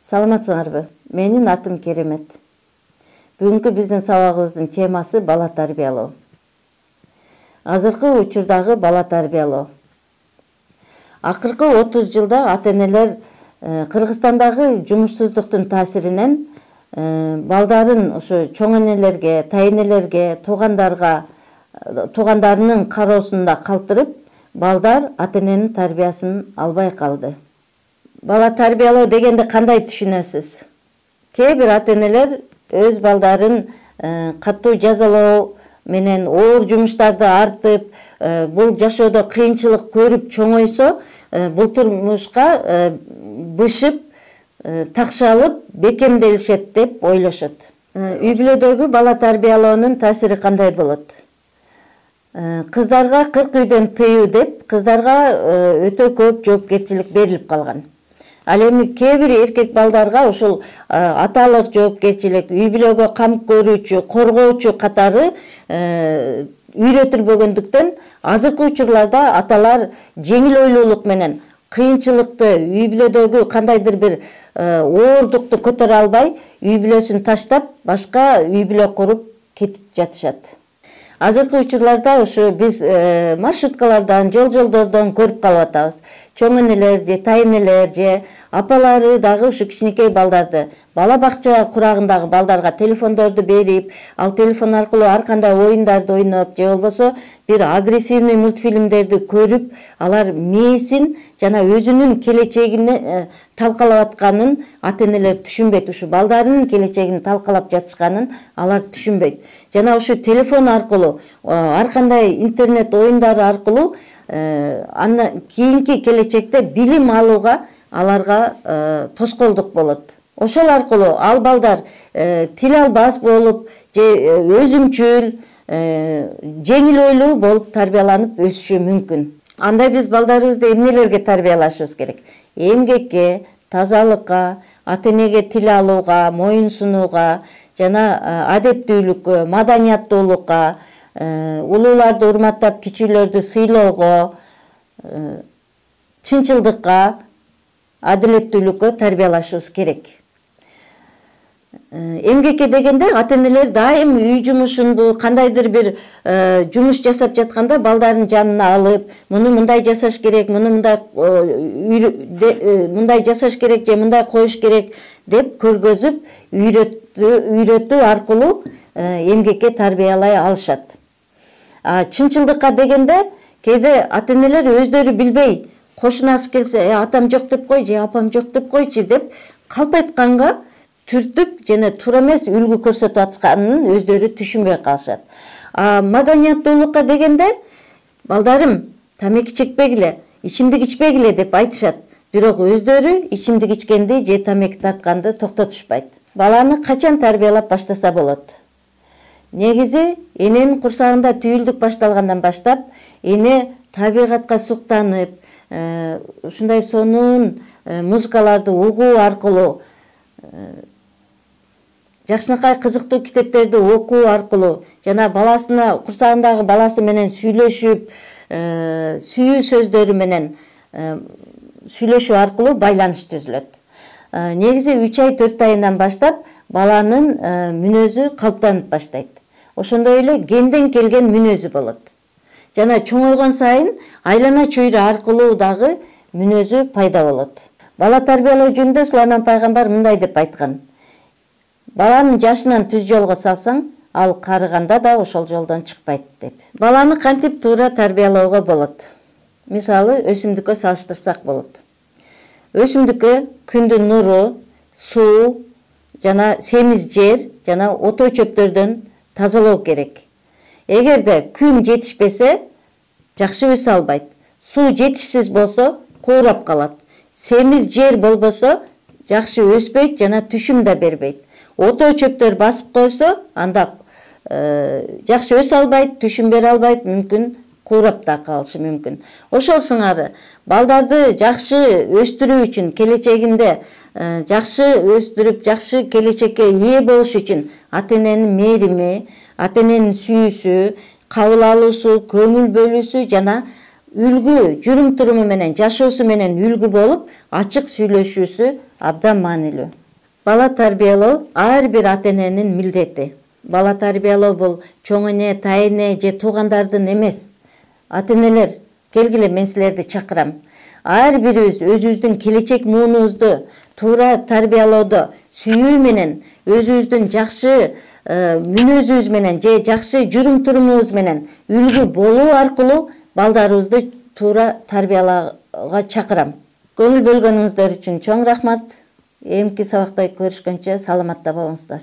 Саламатсыңарбы? Менин атым Керемет. Бүгүнкү биздин сабагыбыздын темасы бала тарбиялоо. Азыркы учурдагы бала тарбиялоо. Акыркы 30 жылда ата-энелер Кыргызстандагы жумушсуздуктун таасиринен балдарын ошо чоң энелерге, тайэнелерге, туугандарынын кароосунда калтырып, балдар ата-эненин тарбиясын албай калды. Бала тарбиялоо дегенде кандай түшүнөсүз? Кээ бир ата-энелер өз балдарын катуу жазалоо менен оор жумуштарды артып, бул жашоодо кыйынчылык көрүп чоңойсо, бул турмушка бышып, такшалып, бекемделишет деп ойлошот. Үй бүлөдөгү бала тарбиялоонун таасири кандай болот? Кыздарга 40 үйдөн тыюу деп, кыздарга өтө көп жоопкерчилик берилип калган. Ал эми кээ бир эркек балдарга ушул аталык жоопкерчилик, үй бүлөгө кам көрүүчү, коргоочу катары үйрөтүлбөгөндүктөн, азыркы учурларда аталар жеңил ойлуулук менен кыйынчылыкты, үй бүлөдөгү кандайдыр бир оордукту көтөрө албай, үй бүлөсүн таштап, башка үй бүлө куруп кетип жатышат. Азыркы учурларда ушу биз маршруткалардан, жолдордон көрүп калып атабыз. Чоң энелер же тайэнелер же апалары дагы ушу кичинекей балдарды бала бакча курагындагы балдарга телефондорду берип, ал телефон аркылуу ар кандай оюндарды ойноп, же болбосо бир агрессивный мультфильмдерди көрүп, алар мээсин жана өзүнүн келечегин талкалап атканын ата-энелер түшүнбөйт. Ушу балдарынын келечегин талкалап жатышканын алар түшүнбөйт. Жана ушу телефон аркылуу, ар кандай интернет оюндары аркылуу кийинки келечекте билим алууга аларга тоскоолдук болот. Ошол аркылуу ал балдар тил албас болуп, же өзүмчүл, жеңил ойлуу болуп тарбияланып өсүшү мүмкүн. Анда биз балдарыбызды эмнелерге тарбиялашыбыз керек? Эмгекке, тазалыкка, ата-энеге тил алууга, моюн сунууга, жана адептүүлүккө, маданияттуулукка, улууларды урматтап, кичүүлөрдү сыйлоого, чынчылдыкка, адилеттүүлүккө тарбиялашыбыз керек. Эмгекке дегенде ата-энелер дайым үй жумушунду, кандайдыр бир жумуш жасап жатканда балдарын жанына алып, муну мындай жасаш керек, муну мындай жасаш керек же мындай коюш керек деп көргөзүп, үйрөтүү аркылуу эмгекке тарбиялай алышат. Чынчылдыкка дегенде кээде ата-энелер өздөрү билбей, кошунасы келсе, атам жок деп кой же апам жок деп койчу деп калп айтканга түртүп жана туура эмес үлгү көрсөтүп атканын өздөрү түшүнбөй калышат. Маданияттуулукка дегенде балдарым тамеки чекпегиле, ичимдик ичпегиле деп айтышат. Бирок өздөрү ичимдик ичкенди же тамеки тартканды токтотушпайт. Баланы качан тарбиялап баштаса болот? Негизи эненин курсагында түйүлдүк башталгандан баштап, эне табигатка суктанып, ушундай сонун музыкаларды угуу аркылуу, жакшынакай кызыктуу китептерди окуу аркылуу, жана баласына, курсагындагы баласы менен сүйлөшүп, сүйүү сөздөрү менен сүйлөшүү аркылуу байланыш түзүлөт. Негизи 3 ай 4 айынан баштап баланын мүнөзү калыптанып баштайт. Ошондой эле генден келген мүнөзү болот. Жана чоңойгон сайын айлана чөйрө аркылуу дагы мүнөзү пайда болот. Бала тарбиялоо жөнүндө Сулайман пайгамбар мындай деп айткан: баланын жашынан түз жолго салсаң, ал карыганда да ошол жолдон чыкпайт деп. Баланы кантип туура тарбиялоого болот? Мисалы, өсүмдүккө салыштырсак болот. Өсүмдүккө күндүн нуру, суу жана семиз жер жана ото чөптөрдөн тазалоо керек. Эгерде күн жетишпесе, жакшы өсө албайт. Суу жетишсиз болсо, куурап калат. Семиз жер болбосо, жакшы өспөйт жана түшүм да бербейт. Ото чөптөр басып койсо, анда жакшы өсө албайт, түшүм бере албайт, мүмкүн куурап да калышы мүмкүн. Ошол сыңары балдарды жакшы өстүрүү үчүн, келечегинде жакшы өстүрүп, жакшы келечекке ээ болуш үчүн ата-эненин мээрими, ата-эненин сүйүүсү, кабыл алуусу, көңүл бөлүүсү жана үлгү жүрүм туруму менен жашоосу менен үлгү болуп ачык сүйлөшүүсү абдан маанилүү. Бала тарбиялоо ар бир ата эненин милдети. Бала тарбиялоо бул чоң эне, тайэне же туугандардын эмес. Ата энелер, келгиле, мен силерди чакырам. Ар бирибиз өзүбүздүн келечек муунубузду туура тарбиялоодо сүйүү менен, өзүбүздүн жакшы мүнөзүбүз менен же жакшы жүрүм турумубуз менен үлгү болуу аркылуу балдарыбызды туура тарбиялоого чакырам. Көңүл бөлгөнүңүздөр үчүн чоң рахмат. Эмки сабакта көрүшкөнчө саламатта болуңуздар.